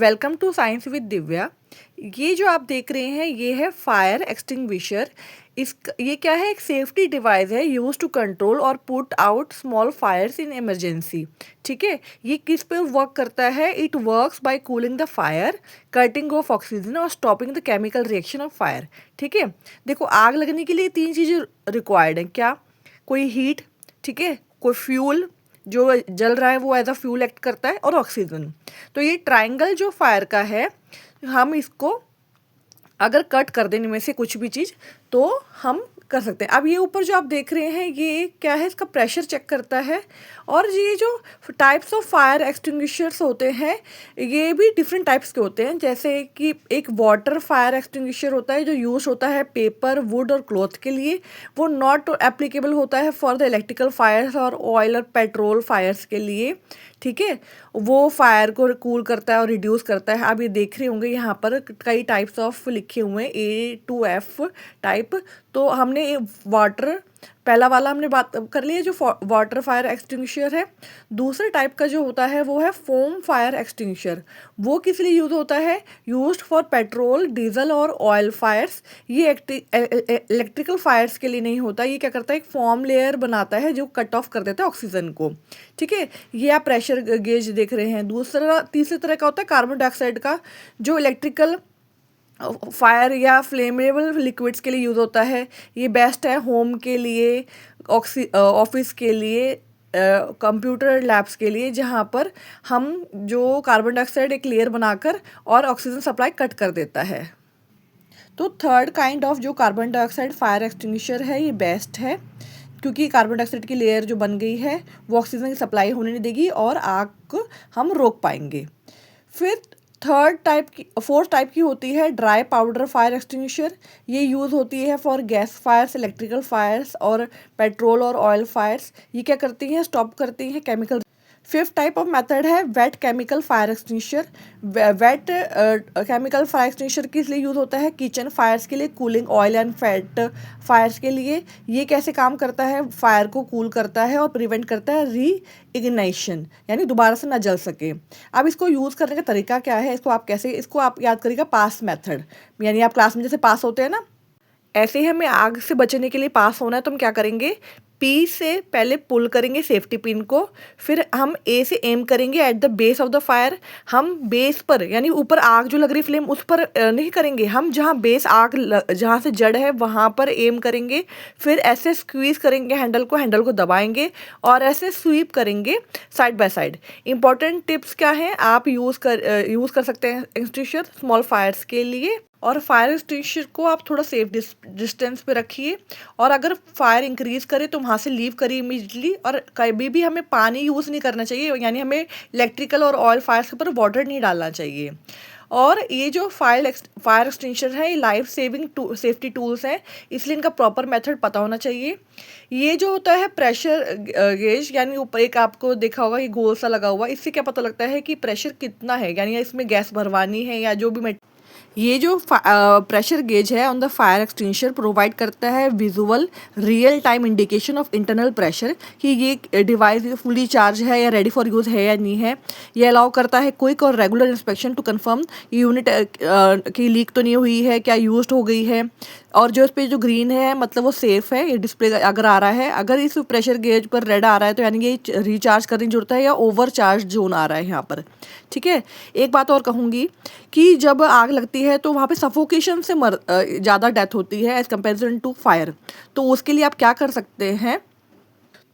Welcome to science with Divya. ये जो आप देख रहे हैं ये है फायर एक्सटिंग्विशर। ये क्या है, एक सेफ्टी डिवाइस है यूज टू कंट्रोल और put out small fires in emergency. ठीक है, ये किस पे वर्क करता है? It works by cooling the fire, cutting off oxygen और stopping the chemical reaction of fire. ठीक है, देखो आग लगने के लिए 3 चीज़ें रिक्वायर्ड हैं। क्या? कोई हीट, ठीक है, कोई फ्यूल जो जल रहा है वो एज अ फ्यूल एक्ट करता है, और ऑक्सीजन। तो ये ट्रायंगल जो फायर का है, हम इसको अगर कट कर देने में से कुछ भी चीज़ तो हम कर सकते हैं। अब ये ऊपर जो आप देख रहे हैं ये क्या है, इसका प्रेशर चेक करता है। और ये जो टाइप्स ऑफ फायर एक्सटिंग्विशर्स होते हैं ये भी डिफरेंट टाइप्स के होते हैं। जैसे कि एक वाटर फायर एक्सटिंग्विशर होता है जो यूज होता है पेपर, वुड और क्लॉथ के लिए। वो नॉट एप्लीकेबल होता है फॉर द इलेक्ट्रिकल फायर्स और ऑयल और पेट्रोल फायर्स के लिए। ठीक है, वो फायर को कूल करता है और रिड्यूस करता है। आप ये देख रहे होंगे यहाँ पर कई टाइप्स ऑफ लिखे हुए हैं, A to F टाइप। तो हमने वाटर, पहला वाला हमने बात कर ली है जो वाटर फायर एक्सटिंग्विशर है। दूसरे टाइप का जो होता है वो है फोम फायर एक्सटिंग्विशर। वो किस लिए यूज होता है? यूज्ड फॉर पेट्रोल, डीजल और ऑयल फायर्स। ये इलेक्ट्रिकल फायर्स के लिए नहीं होता। ये क्या करता है, एक फॉर्म लेयर बनाता है जो कट ऑफ कर देता है ऑक्सीजन को। ठीक है, ये आप प्रेशर गेज देख रहे हैं। तीसरे तरह का होता है कार्बन डाइऑक्साइड का, जो इलेक्ट्रिकल फायर या फ्लेमेबल लिक्विड्स के लिए यूज़ होता है। ये बेस्ट है होम के लिए, ऑफिस के लिए, कंप्यूटर लैब्स के लिए, जहाँ पर हम जो कार्बन डाइऑक्साइड एक लेयर बनाकर और ऑक्सीजन सप्लाई कट कर देता है। तो थर्ड काइंड ऑफ जो कार्बन डाइऑक्साइड फायर एक्सटिंग्विशर है ये बेस्ट है, क्योंकि कार्बन डाइऑक्साइड की लेयर जो बन गई है वो ऑक्सीजन की सप्लाई होने नहीं देगी और आग को हम रोक पाएंगे। फिर फोर्थ टाइप की होती है ड्राई पाउडर फायर एक्सटिंग्विशर। ये यूज़ होती है for gas fires, electrical fires और पेट्रोल और ऑयल फायर्स। ये क्या करती हैं, स्टॉप करती हैं chemical. Fifth type of method है wet chemical fire extinguisher. Wet chemical fire extinguisher किस लिए यूज़ होता है? किचन फायर्स के लिए, cooling oil and fat fires के लिए। ये कैसे काम करता है? फायर को कूल करता है और प्रिवेंट करता है री इग्नाइशन, यानी दोबारा से ना जल सके। अब इसको यूज़ करने का तरीका क्या है, इसको आप याद करिएगा पास मेथड। यानी आप क्लास में जैसे पास होते हैं ना, ऐसे ही हमें आग से बचने के लिए पास होना है तो हम क्या करेंगे, पी से पहले पुल करेंगे सेफ्टी पिन को, फिर हम ए से एम करेंगे at the base of the fire. हम बेस पर, यानी ऊपर आग जो लग रही फ्लेम उस पर नहीं करेंगे, हम जहाँ बेस जहाँ से जड़ है वहाँ पर एम करेंगे। फिर ऐसे स्क्वीज करेंगे हैंडल को दबाएंगे और ऐसे स्वीप करेंगे side by side. Important tips क्या हैं, आप यूज़ कर सकते हैं एक्सटिंग्विशर स्मॉल फायर्स के लिए। और फायर एक्सटिंग्विशर को आप थोड़ा सेफ डिस्टेंस पे रखिए, और अगर फायर इंक्रीज करे तो वहाँ से लीव करिए इमीडिएटली। और कभी भी हमें पानी यूज़ नहीं करना चाहिए, यानी हमें इलेक्ट्रिकल और ऑयल फायर्स के ऊपर वाटर नहीं डालना चाहिए। और ये जो फायर एक्सटिंग्विशर है ये लाइफ सेविंग सेफ्टी टूल्स हैं, इसलिए इनका प्रॉपर मेथड पता होना चाहिए। ये जो होता है प्रेशर गेज, यानी ऊपर एक आपको देखा होगा ये गोल सा लगा हुआ, इससे क्या पता लगता है कि प्रेशर कितना है, यानी इसमें गैस भरवानी है या जो भी। ये जो प्रेशर गेज है on the fire extinguisher provide करता है visual real time indication of internal pressure, कि ये डिवाइस फुली चार्ज है या रेडी फॉर यूज़ है या नहीं है। ये अलाउ करता है क्विक और regular inspection to confirm unit की लीक तो नहीं हुई है, क्या यूज्ड हो गई है। और जो इस पे जो ग्रीन है मतलब वो सेफ़ है, ये डिस्प्ले अगर आ रहा है। अगर इस प्रेशर गेज पर रेड आ रहा है तो यानी ये रिचार्ज करने की जरूरत है या ओवर चार्ज जोन आ रहा है यहाँ पर। ठीक है, एक बात और कहूँगी कि जब आग लगती है तो वहाँ पे सफोकेशन से ज़्यादा डेथ होती है एज़ कंपेरिजन टू फायर। तो उसके लिए आप क्या कर सकते हैं,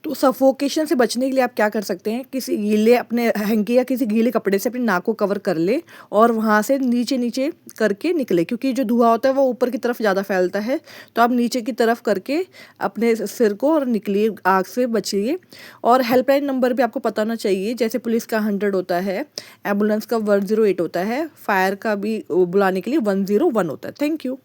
तो सफोकेशन से बचने के लिए आप क्या कर सकते हैं, किसी गीले अपने हैंकी या किसी गीले कपड़े से अपनी नाक को कवर कर ले और वहाँ से नीचे नीचे करके निकले, क्योंकि जो धुआं होता है वो ऊपर की तरफ ज़्यादा फैलता है। तो आप नीचे की तरफ करके अपने सिर को और निकलिए, आग से बचिए। और हेल्पलाइन नंबर भी आपको पता होना चाहिए, जैसे पुलिस का 100 होता है, एम्बुलेंस का 108 होता है, फायर का भी बुलाने के लिए 101 होता है। Thank you.